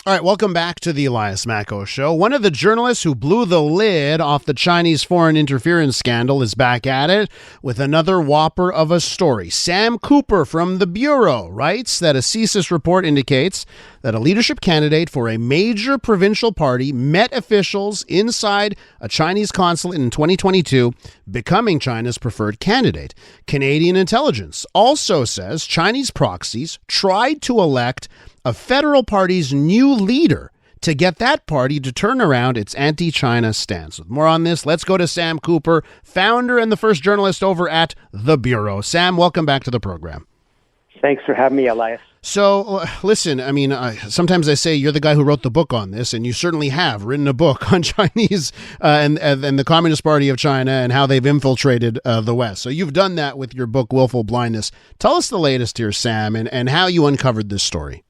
All right, welcome back to the Elias Macko Show. One of the journalists who blew the lid off the Chinese foreign interference scandal is back at it with another whopper of a story. Sam Cooper from The Bureau writes that a CSIS report indicates that a leadership candidate for a major provincial party met officials inside a Chinese consulate in 2022, becoming China's preferred candidate. Canadian intelligence also says Chinese proxies tried to elect a federal party's new leader to get that party to turn around its anti-China stance. With more on this, let's go to Sam Cooper, founder and the first journalist over at The Bureau. Sam, welcome back to the program. Thanks for having me, Elias. So, listen, I mean, sometimes I say you're the guy who wrote the book on this, and you certainly have written a book on Chinese and the Communist Party of China and how they've infiltrated the West. So you've done that with your book, Willful Blindness. Tell us the latest here, Sam, and how you uncovered this story.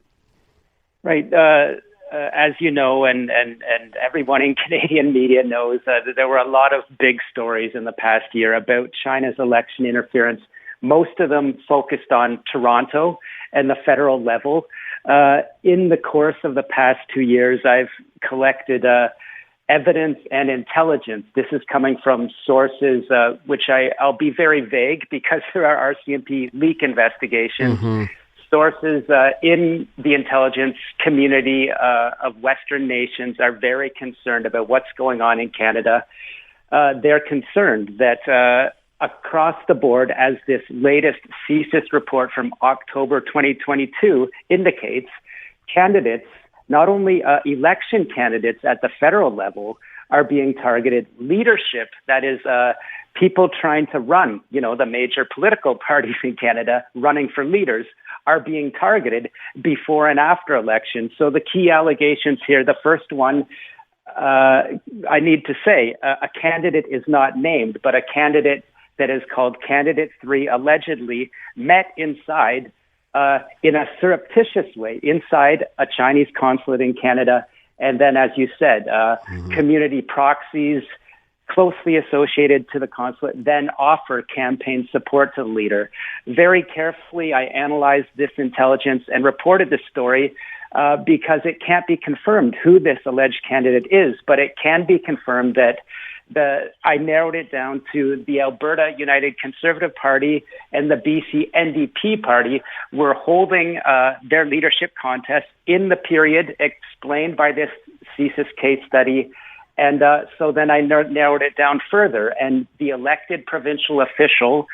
Right. As you know, and everyone in Canadian media knows, that there were a lot of big stories in the past year about China's election interference, most of them focused on Toronto and the federal level. In the course of the past 2 years, I've collected evidence and intelligence. This is coming from sources which I'll be very vague because there are RCMP leak investigations. Mm-hmm. Sources in the intelligence community of Western nations are very concerned about what's going on in Canada. They're concerned that across the board, as this latest CSIS report from October 2022 indicates, candidates, not only election candidates at the federal level, are being targeted. Leadership, that is, people trying to run, the major political parties in Canada running for leaders, are being targeted before and after elections. So the key allegations here, the first one, I need to say, a candidate is not named, but a candidate that is called Candidate 3 allegedly met inside, in a surreptitious way, inside a Chinese consulate in Canada. And then, as you said, community proxies closely associated to the consulate then offer campaign support to the leader. Very carefully, I analyzed this intelligence and reported this story because it can't be confirmed who this alleged candidate is, but it can be confirmed that I narrowed it down to the Alberta United Conservative Party and the BC NDP Party were holding their leadership contest in the period explained by this CSIS case study. And so then I narrowed it down further, and the elected provincial official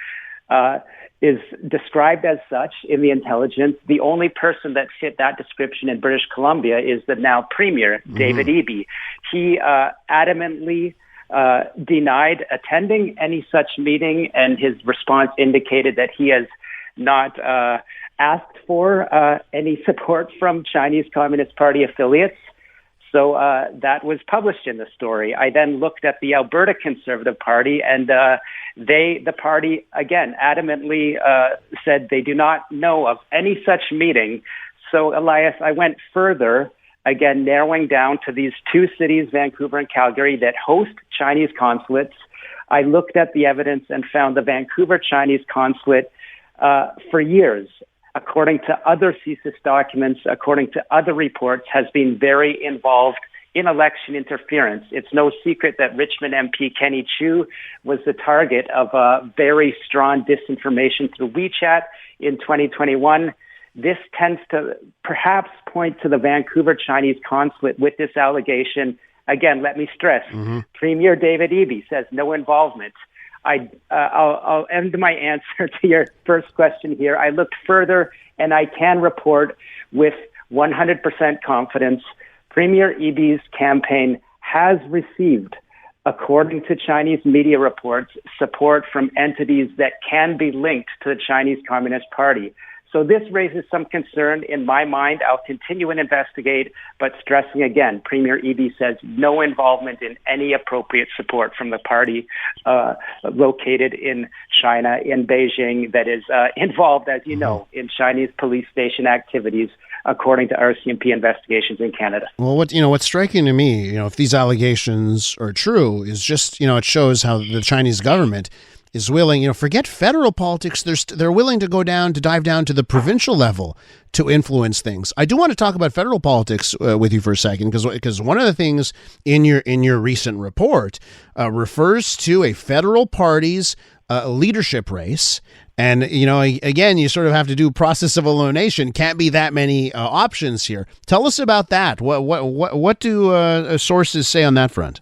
is described as such in the intelligence. The only person that fit that description in British Columbia is the now Premier, David Eby. He adamantly denied attending any such meeting, and his response indicated that he has not asked for any support from Chinese Communist Party affiliates. So that was published in the story. I then looked at the Alberta Conservative Party, and the party, again, adamantly said they do not know of any such meeting. So, Elias, I went further, again, narrowing down to these two cities, Vancouver and Calgary, that host Chinese consulates. I looked at the evidence and found the Vancouver Chinese consulate for years, according to other CSIS documents, according to other reports, has been very involved in election interference. It's no secret that Richmond MP Kenny Chiu was the target of very strong disinformation through WeChat in 2021. This tends to perhaps point to the Vancouver Chinese consulate with this allegation. Again, let me stress, Premier David Eby says no involvement. I'll end my answer to your first question here. I looked further, and I can report with 100% confidence Premier Eby's campaign has received, according to Chinese media reports, support from entities that can be linked to the Chinese Communist Party. So this raises some concern in my mind. I'll continue and investigate, but stressing again, Premier Eby says no involvement in any appropriate support from the party located in China, in Beijing, that is involved, as you know, in Chinese police station activities, according to RCMP investigations in Canada. Well, what's striking to me, if these allegations are true, is just, it shows how the Chinese government is willing, forget federal politics. They're willing to dive down to the provincial level to influence things. I do want to talk about federal politics with you for a second, because one of the things in your recent report refers to a federal party's leadership race. And, again, you sort of have to do process of elimination. Can't be that many options here. Tell us about that. What do sources say on that front?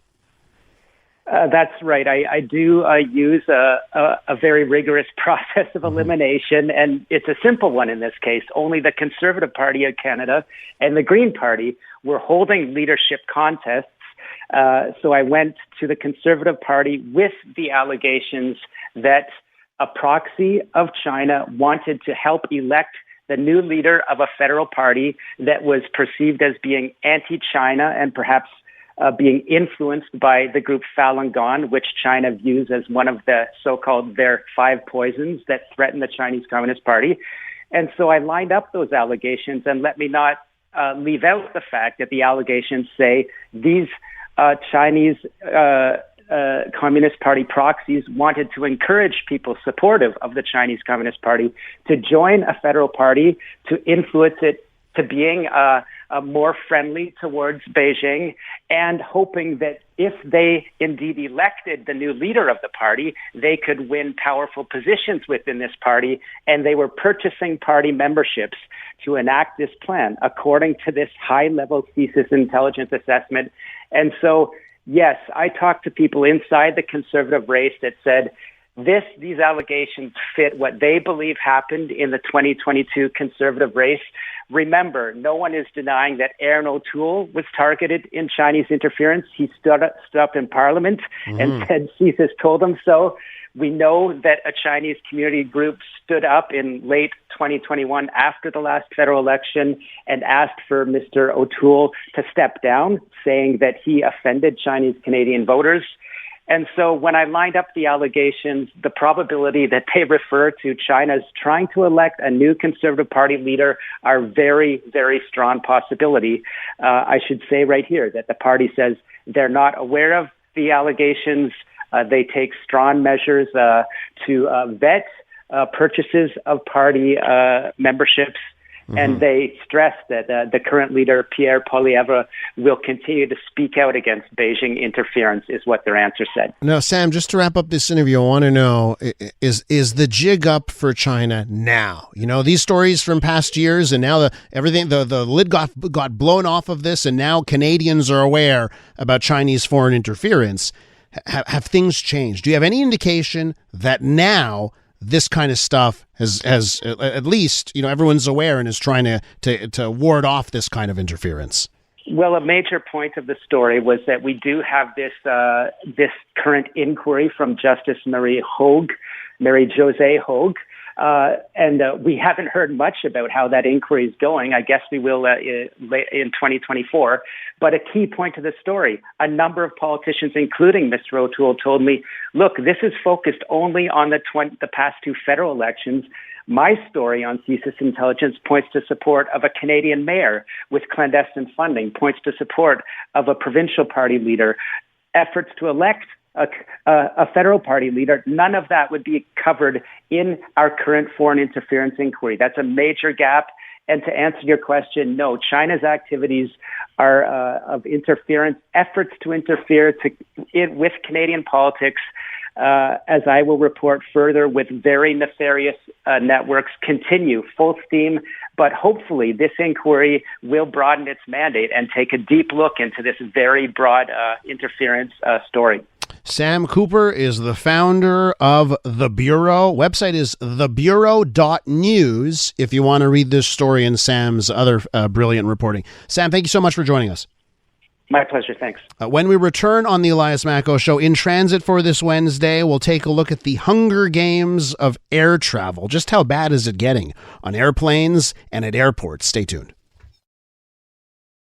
That's right. I do use a very rigorous process of elimination, and it's a simple one in this case. Only the Conservative Party of Canada and the Green Party were holding leadership contests. So I went to the Conservative Party with the allegations that a proxy of China wanted to help elect the new leader of a federal party that was perceived as being anti-China and perhaps being influenced by the group Falun Gong, which China views as one of the so-called their 5 poisons that threaten the Chinese Communist Party. And so I lined up those allegations, and let me not leave out the fact that the allegations say these Chinese Communist Party proxies wanted to encourage people supportive of the Chinese Communist Party to join a federal party, to influence it to being more friendly towards Beijing, and hoping that if they indeed elected the new leader of the party, they could win powerful positions within this party, and they were purchasing party memberships to enact this plan, according to this high-level thesis intelligence assessment. And so, yes, I talked to people inside the Conservative race that said these allegations fit what they believe happened in the 2022 Conservative race. Remember, no one is denying that Aaron O'Toole was targeted in Chinese interference. He stood up in Parliament and said CSIS told him so. We know that a Chinese community group stood up in late 2021 after the last federal election and asked for Mr. O'Toole to step down, saying that he offended Chinese Canadian voters. And so when I lined up the allegations, the probability that they refer to China's trying to elect a new Conservative Party leader are very, very strong possibility. I should say right here that the party says they're not aware of the allegations. They take strong measures to vet purchases of party memberships. And they stress that the current leader, Pierre Poilievre, will continue to speak out against Beijing interference, is what their answer said. Now, Sam, just to wrap up this interview, I want to know, is the jig up for China now? These stories from past years, and now the lid got blown off of this, and now Canadians are aware about Chinese foreign interference. Have things changed? Do you have any indication that now this kind of stuff has at least, everyone's aware and is trying to ward off this kind of interference? Well, a major point of the story was that we do have this current inquiry from Justice Marie-Josée Hogue. And we haven't heard much about how that inquiry is going. I guess we will in 2024. But a key point of the story, a number of politicians, including Mr. O'Toole, told me, look, this is focused only on the past 2 federal elections. My story on CSIS intelligence points to support of a Canadian mayor with clandestine funding, points to support of a provincial party leader, efforts to elect a federal party leader. None of that would be covered in our current foreign interference inquiry. That's a major gap. And to answer your question, no, China's activities are of interference, efforts to interfere with Canadian politics, as I will report further, with very nefarious networks, continue full steam. But hopefully this inquiry will broaden its mandate and take a deep look into this very broad interference story. Sam Cooper is the founder of The Bureau. Website is thebureau.news if you want to read this story and Sam's other brilliant reporting. Sam, thank you so much for joining us. My pleasure. Thanks. When we return on the Elias Macko Show, in transit for this Wednesday, we'll take a look at the Hunger Games of air travel. Just how bad is it getting on airplanes and at airports? Stay tuned.